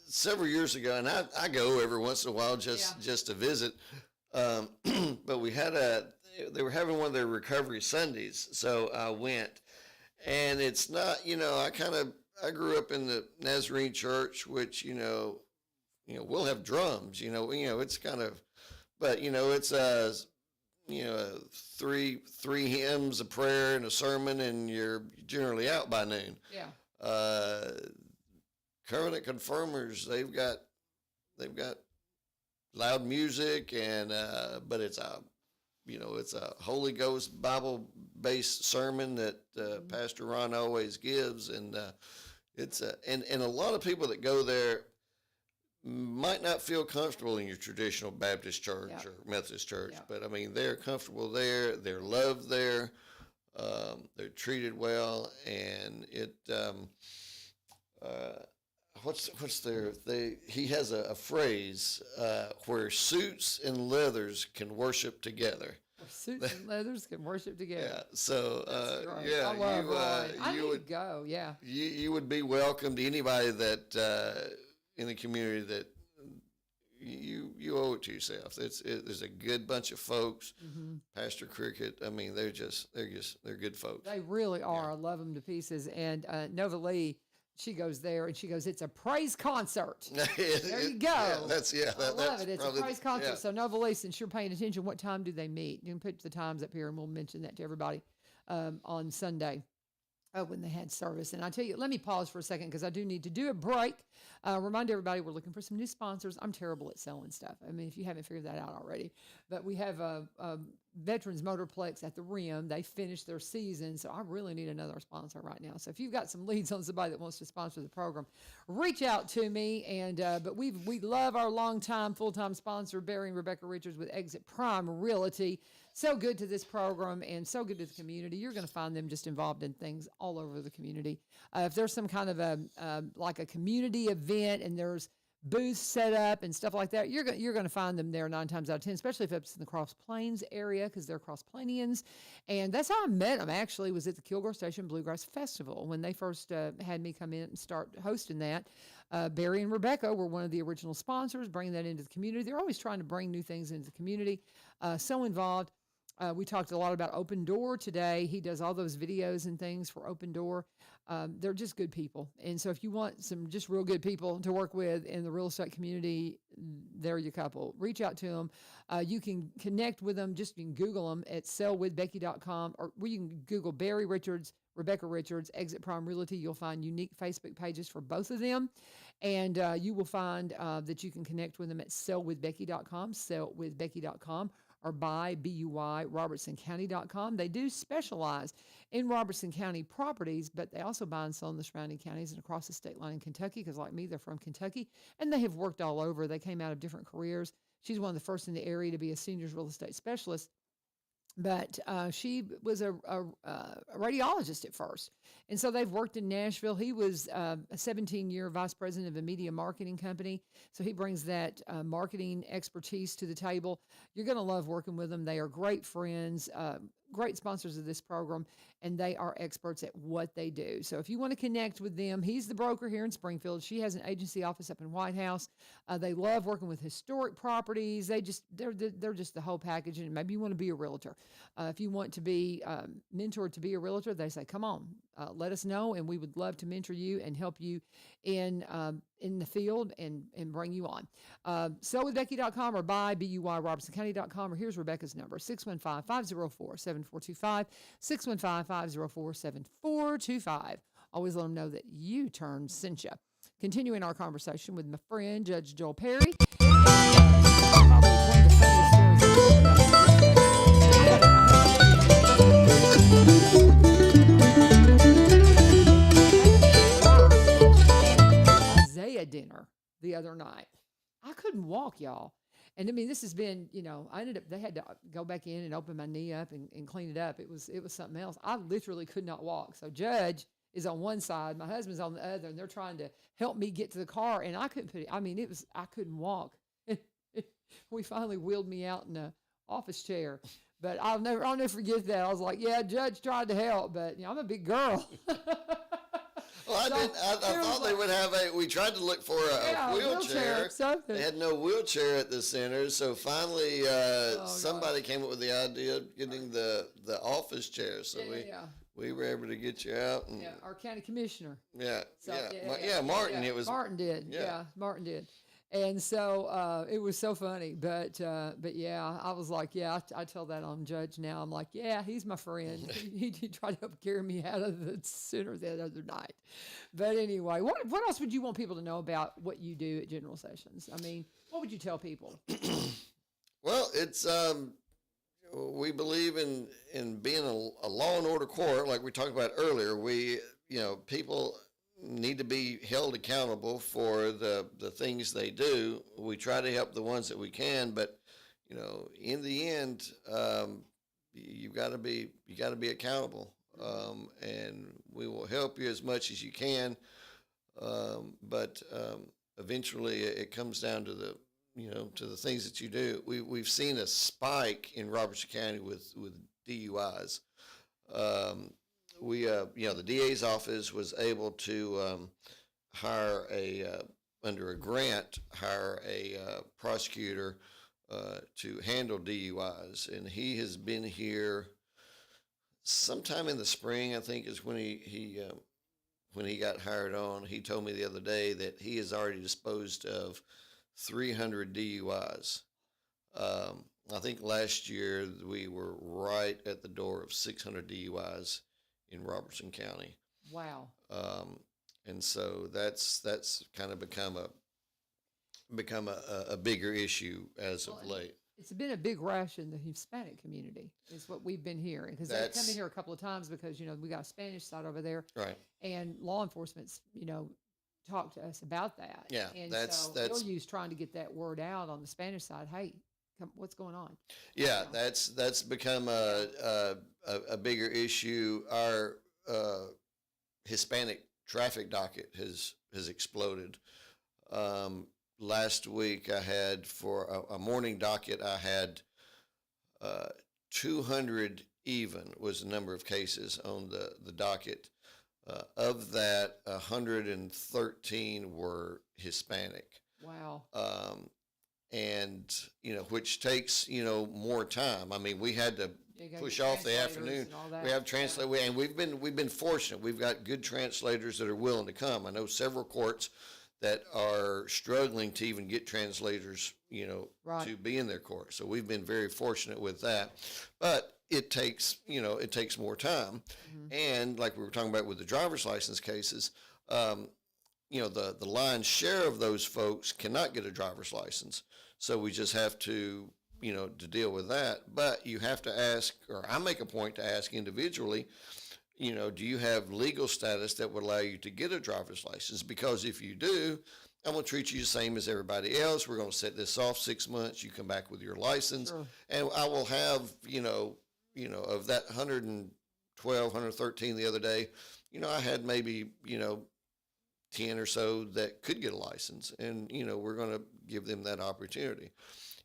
several years ago, and I go every once in a while just to visit. But they were having one of their recovery Sundays, so I went, and it's not, you know, I grew up in the Nazarene church, which, you know, we'll have drums, you know, it's kind of, but, you know, it's, you know, three hymns, a prayer and a sermon, and you're generally out by noon. Yeah. Covenant Confirmers, they've got loud music and, but it's a Holy Ghost Bible-based sermon that Pastor Ron always gives, and it's and a lot of people that go there might not feel comfortable in your traditional Baptist church or Methodist church, but I mean they're comfortable there, they're loved there, they're treated well, and it. He has a phrase where suits and leathers can worship together. Suits and leathers can worship together. Yeah. So I love you would go. Yeah. You would be welcome to anybody that in the community that you owe it to yourself. There's a good bunch of folks. Mm-hmm. Pastor Cricket. I mean, they're good folks. They really are. I love them to pieces. And Nova Lee, she goes there and she goes, it's a praise concert. There you go. I love it. It's a praise concert. Yeah. So Nova Lee, since you're paying attention, what time do they meet? You can put the times up here and we'll mention that to everybody on Sunday. when they had service. And I tell you, let me pause for a second because I do need to do a break. Remind everybody we're looking for some new sponsors. I'm terrible at selling stuff. I mean, if you haven't figured that out already, but we have a Veterans Motorplex at the Rim. They finished their season, so I really need another sponsor right now. So if you've got some leads on somebody that wants to sponsor the program, reach out to me. And but we love our longtime full-time sponsor, Barry and Rebecca Richards with Exit Prime Realty. So good to this program and so good to the community. You're going to find them just involved in things all over the community. If there's some kind of like a community event and there's booths set up and stuff like that, you're going to find them there 9 times out of 10, especially if it's in the Cross Plains area because they're Cross Plainians. And that's how I met them, actually, was at the Kilgore Station Bluegrass Festival when they first had me come in and start hosting that. Barry and Rebecca were one of the original sponsors, bringing that into the community. They're always trying to bring new things into the community. So involved. We talked a lot about Open Door today. He does all those videos and things for Open Door. They're just good people. And so if you want some just real good people to work with in the real estate community, they're your couple. Reach out to them. You can connect with them. Just you can Google them at sellwithbecky.com, or you can Google Barry Richards, Rebecca Richards, Exit Prime Realty. You'll find unique Facebook pages for both of them. And you will find that you can connect with them at sellwithbecky.com, sellwithbecky.com, or buy, B-U-Y, robertsoncounty.com. They do specialize in Robertson County properties, but they also buy and sell in the surrounding counties and across the state line in Kentucky, because like me, they're from Kentucky, and they have worked all over. They came out of different careers. She's one of the first in the area to be a seniors real estate specialist. But she was a radiologist at first. And so they've worked in Nashville. He was a 17-year vice president of a media marketing company. So he brings that marketing expertise to the table. You're going to love working with them. They are great friends, great sponsors of this program, and they are experts at what they do. So if you want to connect with them, he's the broker here in Springfield. She has an agency office up in White House. They love working with historic properties. They're just the whole package. And maybe you want to be a realtor. If you want to be mentored to be a realtor, they say, come on, let us know, and we would love to mentor you and help you in the field and bring you on. Sellwithbecky.com or buy, B-U-Y, robertsoncounty.com, or here's Rebecca's number, 615-504-7425, 615-504-7425. Always let them know that you turned Cincha. Continuing our conversation with my friend, Judge Joel Perry. Probably one of the funniest stories Isaiah dinner the other night. I couldn't walk, y'all. And I mean, this has been, they had to go back in and open my knee up and clean it up. It was something else. I literally could not walk. So Judge is on one side, my husband's on the other, and they're trying to help me get to the car. And I couldn't I couldn't walk. We finally wheeled me out in an office chair. But I'll never forget that. I was like, yeah, Judge tried to help, but I'm a big girl. Well, I thought they would have we tried to look for a wheelchair. They had no wheelchair at the center, so finally somebody came up with the idea of getting the office chair. So we were able to get you out. And, our county commissioner. Martin. It was Martin did. Yeah, Martin did. And so it was so funny, but yeah, I was like, I tell that on Judge now. I'm like, yeah, he's my friend. he tried to help carry me out of the center the other night. But anyway, what else would you want people to know about what you do at General Sessions? I mean, what would you tell people? Well, it's we believe in being a law and order court, like we talked about earlier. We people need to be held accountable for the things they do. We try to help the ones that we can, but in the end, you got to be accountable, and we will help you as much as you can. But eventually, it comes down to the things that you do. We've seen a spike in Robertson County with DUIs. The DA's office was able to hire under a grant, a prosecutor to handle DUIs, and he has been here sometime in the spring. I think is when he got hired on. He told me the other day that he has already disposed of 300 DUIs. I think last year we were right at the door of 600 DUIs in Robertson County. Wow. And so that's kind of become a bigger issue as Well, of and late. it's been a big rush in the Hispanic community, is what we've been hearing. Because they've come in That's here a couple of times because, we got a Spanish side over there, right. and law enforcement's, talked to us about that. Yeah, And that's so that's Ilya's trying to get that word out on the Spanish side. Hey, what's going on? yeah, know. that's become a bigger issue. Our Hispanic traffic docket has exploded. Last week I had for a morning docket I had 200 even was the number of cases on the docket. Of that, 113 were Hispanic. Wow. And which takes more time. I mean, we had to You gotta push get off the translators afternoon. and all that. We have translate, and we've been fortunate. We've got good translators that are willing to come. I know several courts that are struggling to even get translators, Right. to be in their court. So we've been very fortunate with that. But it takes more time. Mhm. And like we were talking about with the driver's license cases, the lion's share of those folks cannot get a driver's license. So we just have to deal with that. But you have to ask, or I make a point to ask individually, do you have legal status that would allow you to get a driver's license? Because if you do, I'm going to treat you the same as everybody else. We're going to set this off 6 months. You come back with your license, Sure. and I will have, of that 112, 113 the other day, I had maybe, 10 or so that could get a license, and, we're going to give them that opportunity.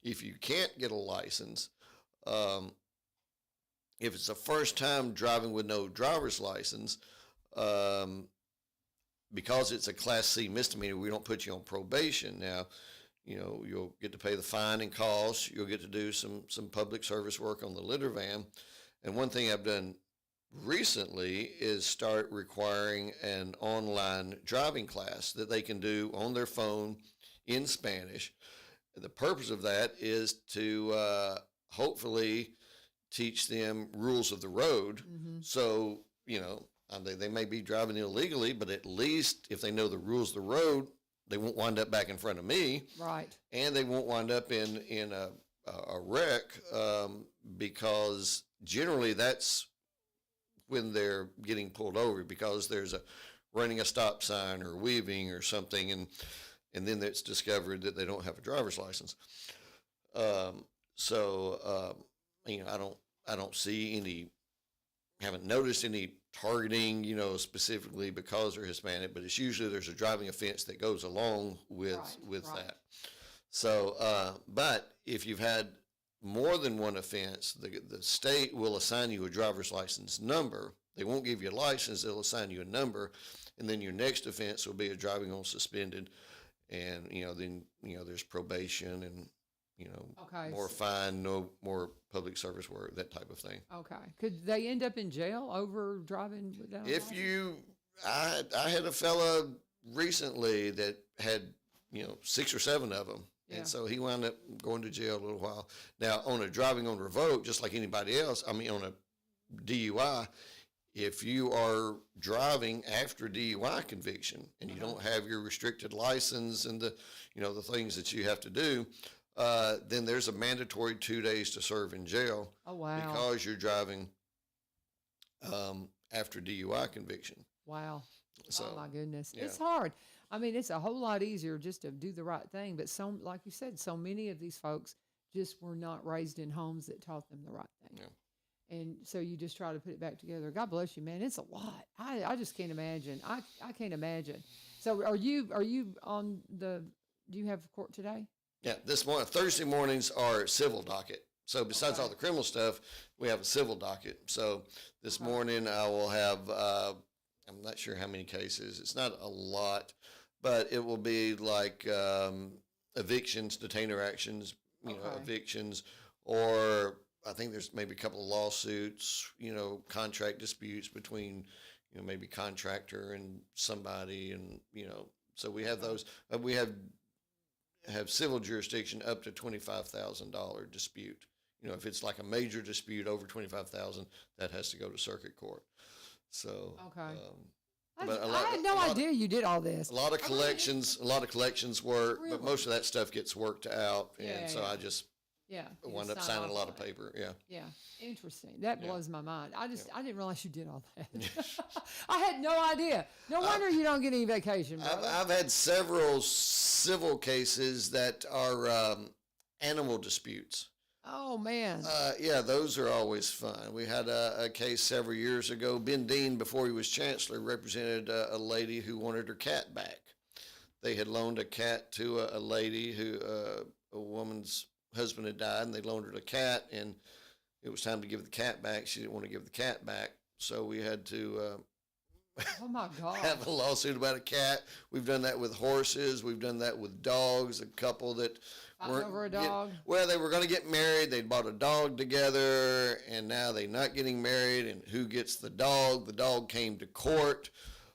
If you can't get a license, if it's the first time driving with no driver's license, because it's a Class C misdemeanor, we don't put you on probation. Now, you'll get to pay the fine and costs. You'll get to do some public service work on the litter van. And one thing I've done recently is start requiring an online driving class that they can do on their phone in Spanish. The purpose of that is to hopefully teach them rules of the road. Mm-hmm. So, they may be driving illegally, but at least if they know the rules of the road, they won't wind up back in front of me. Right. And they won't wind up in a wreck, because generally that's when they're getting pulled over, because there's running a stop sign or weaving or something, and then it's discovered that they don't have a driver's license. I don't see haven't noticed any targeting, specifically because they're Hispanic, but it's usually there's a driving offense that goes along with Right. that. So, but if you've had more than one offense, the state will assign you a driver's license number. They won't give you a license, they'll assign you a number, and then your next offense will be a driving on suspended, and, then, there's probation and, Okay. more fine, no more public service work, that type of thing. Okay. Could they end up in jail over driving without a If license? I had a fella recently that had, 6 or 7 of them. Yeah. And so he wound up going to jail a little while. Now, on a driving on revoke, just like anybody else, on a DUI, if you are driving after DUI conviction and you don't have your restricted license and the things that you have to do, then there's a mandatory 2 days to serve in jail. Oh, wow. Because you're driving after DUI conviction. Wow. So, Oh my goodness. yeah. It's hard. I mean, it's a whole lot easier just to do the right thing. But like you said, so many of these folks just were not raised in homes that taught them the right thing. Yeah. And so you just try to put it back together. God bless you, man. It's a lot. I just can't imagine. I can't imagine. So are you on do you have court today? Yeah, this morning, Thursday mornings are civil docket. So besides Okay. all the criminal stuff, we have a civil docket. So this Okay. morning I will have, I'm not sure how many cases. It's not a lot, but it will be like evictions, detainer actions, Okay. evictions, or I think there's maybe a couple of lawsuits, contract disputes between, maybe contractor and somebody, and, so we have those. We have civil jurisdiction up to $25,000 dispute. If it's like a major dispute over $25,000, that has to go to circuit court. So, Okay. I had no idea you did all this. A lot of collections work, but Really? most of that stuff gets worked out, and Yeah, so yeah. I just Yeah. you wound just up signed signing a off lot on of it. paper. Yeah. Yeah, interesting. That Yeah. blows my mind. I didn't realize you did all that. I had no idea. No wonder you don't get any vacation, brother. I've had several civil cases that are animal disputes. Oh man. Yeah, those are always fun. We had a case several years ago. Ben Dean, before he was chancellor, represented a lady who wanted her cat back. They had loaned a cat to a lady who, a woman's husband had died, and they loaned her the cat, and it was time to give the cat back. She didn't want to give the cat back, so we had to Oh my God. have a lawsuit about a cat. We've done that with horses. We've done that with dogs. A couple that Fighting weren't over a dog? well, they were going to get married. They'd bought a dog together, and now they're not getting married. And who gets the dog? The dog came to court.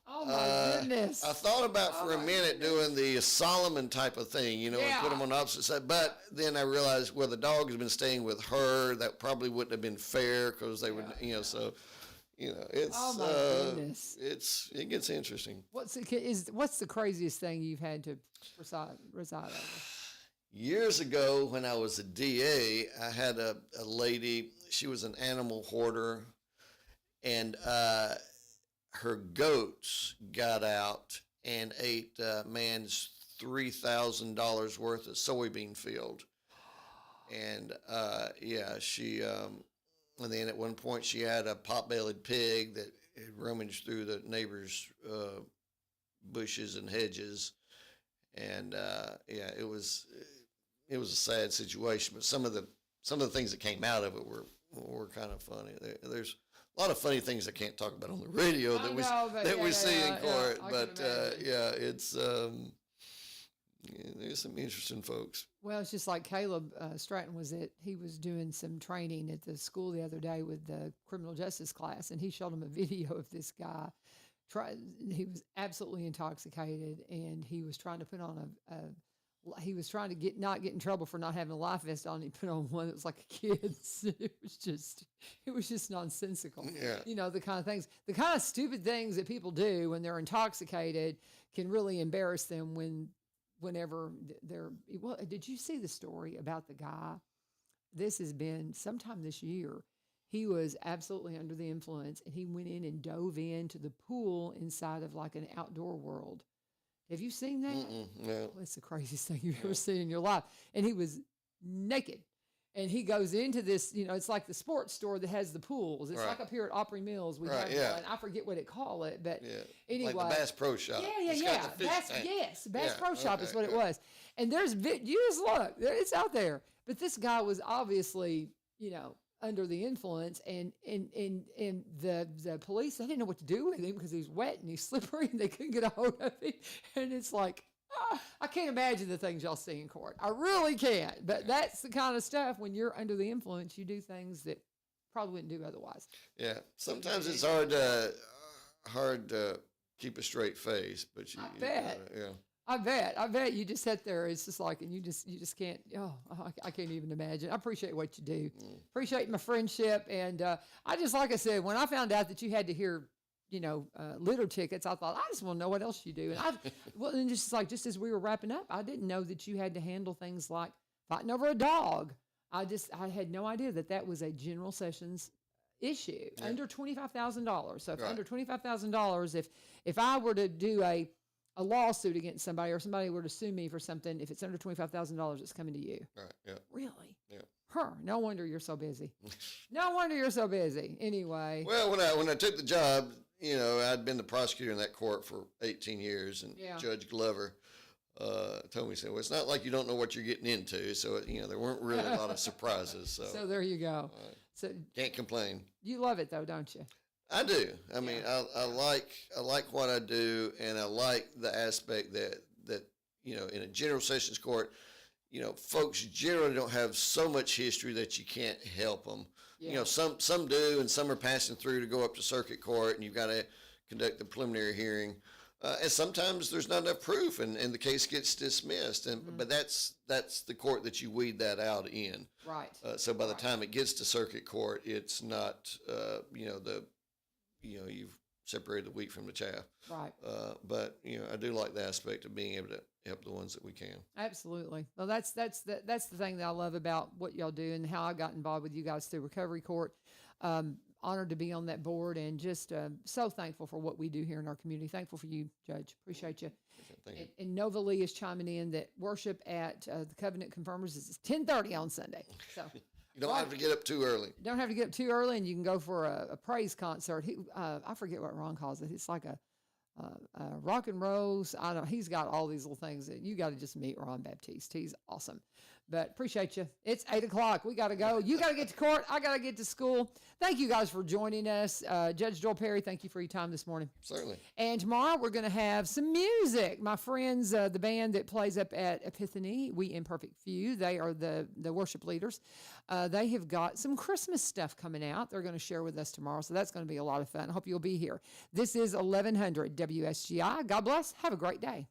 Oh my goodness. I thought about for a minute doing the Solomon type of thing, and put them on the opposite side. But then I realized, well, the dog has been staying with her. That probably wouldn't have been fair because they would, so. It's Oh my goodness. it gets interesting. What's the craziest thing you've had to reside over? Years ago, when I was a DA, I had a lady. She was an animal hoarder, and her goats got out and ate man's $3,000 worth of soybean field. And she. And then at one point, she had a pot-bellied pig that had rummaged through the neighbor's bushes and hedges, and it was a sad situation. But some of the things that came out of it were kind of funny. There's a lot of funny things I can't talk about on the radio that we see in court. But it's there's some interesting folks. Well, it's just like Caleb Stratton he was doing some training at the school the other day with the criminal justice class, and he showed him a video of this guy. He was absolutely intoxicated, and he was trying to put on he was trying to not get in trouble for not having a life vest on. He put on one that was like a kid's. It was just nonsensical. Yeah. The kind of stupid things that people do when they're intoxicated can really embarrass them whenever they're. Well, did you see the story about the guy? This has been sometime this year. He was absolutely under the influence, and he went in and dove into the pool inside of like an outdoor world. Have you seen that? No. It's the craziest thing you've ever seen in your life. And he was naked. And he goes into this, it's like the sports store that has the pools. It's like up here at Opry Mills. We have one. I forget what it call it, but anyway. Like the Bass Pro Shop. Yeah. Bass Pro Shop is what it was. And you just look, it's out there. But this guy was obviously, under the influence, and the police, they didn't know what to do with him because he's wet and he's slippery and they couldn't get a hold of him. And it's like, I can't imagine the things y'all see in court. I really can't. But that's the kind of stuff, when you're under the influence, you do things that probably wouldn't do otherwise. Yeah. Sometimes it's hard to keep a straight face, but I bet. I bet you just sit there. It's just like, and you just can't. I can't even imagine. I appreciate what you do. Appreciate my friendship, and I just, like I said, when I found out that you had to hear, litter tickets, I thought, I just want to know what else you do. And just as we were wrapping up, I didn't know that you had to handle things like fighting over a dog. I had no idea that was a general sessions issue under $25,000. So if under $25,000, if I were to do a lawsuit against somebody, or somebody were to sue me for something, if it's under $25,000, it's coming to you. Right. Yeah. Really? Yeah. No wonder you're so busy. No wonder you're so busy. Anyway. Well, when I took the job, I'd been the prosecutor in that court for 18 years, and Judge Glover told me, he said, well, it's not like you don't know what you're getting into. So, there weren't really a lot of surprises. So there you go. So can't complain. You love it though, don't you? I do. I mean, I like what I do, and I like the aspect that in a general sessions court, folks generally don't have so much history that you can't help them. Yeah. Some do, and some are passing through to go up to circuit court, and you've got to conduct the preliminary hearing. And sometimes there's not enough proof, and the case gets dismissed. But that's the court that you weed that out in. Right. So by the time it gets to circuit court, it's not you've separate the wheat from the chaff. Right. But I do like the aspect of being able to help the ones that we can. Absolutely. Well, that's the thing that I love about what y'all do and how I got involved with you guys through Recovery Court. Honored to be on that board and just so thankful for what we do here in our community. Thankful for you, Judge. Appreciate you. Thank you. And Nova Lee is chiming in that worship at the Covenant Confirmers is 10:30 on Sunday. So You don't have to get up too early. don't have to get up too early, and you can go for a praise concert. I forget what Ron calls it. It's like a rock and rolls. I don't. He's got all these little things that you got to just meet Ron Baptiste. He's awesome. But appreciate you. It's 8:00. We got to go. You got to get to court. I got to get to school. Thank you guys for joining us. Judge Joel Perry, thank you for your time this morning. Certainly. And tomorrow we're going to have some music. My friends, the band that plays up at Epiphany, We Imperfect Few, they are the worship leaders. They have got some Christmas stuff coming out. They're going to share with us tomorrow. So that's going to be a lot of fun. I hope you'll be here. This is 1100 WSGI. God bless. Have a great day.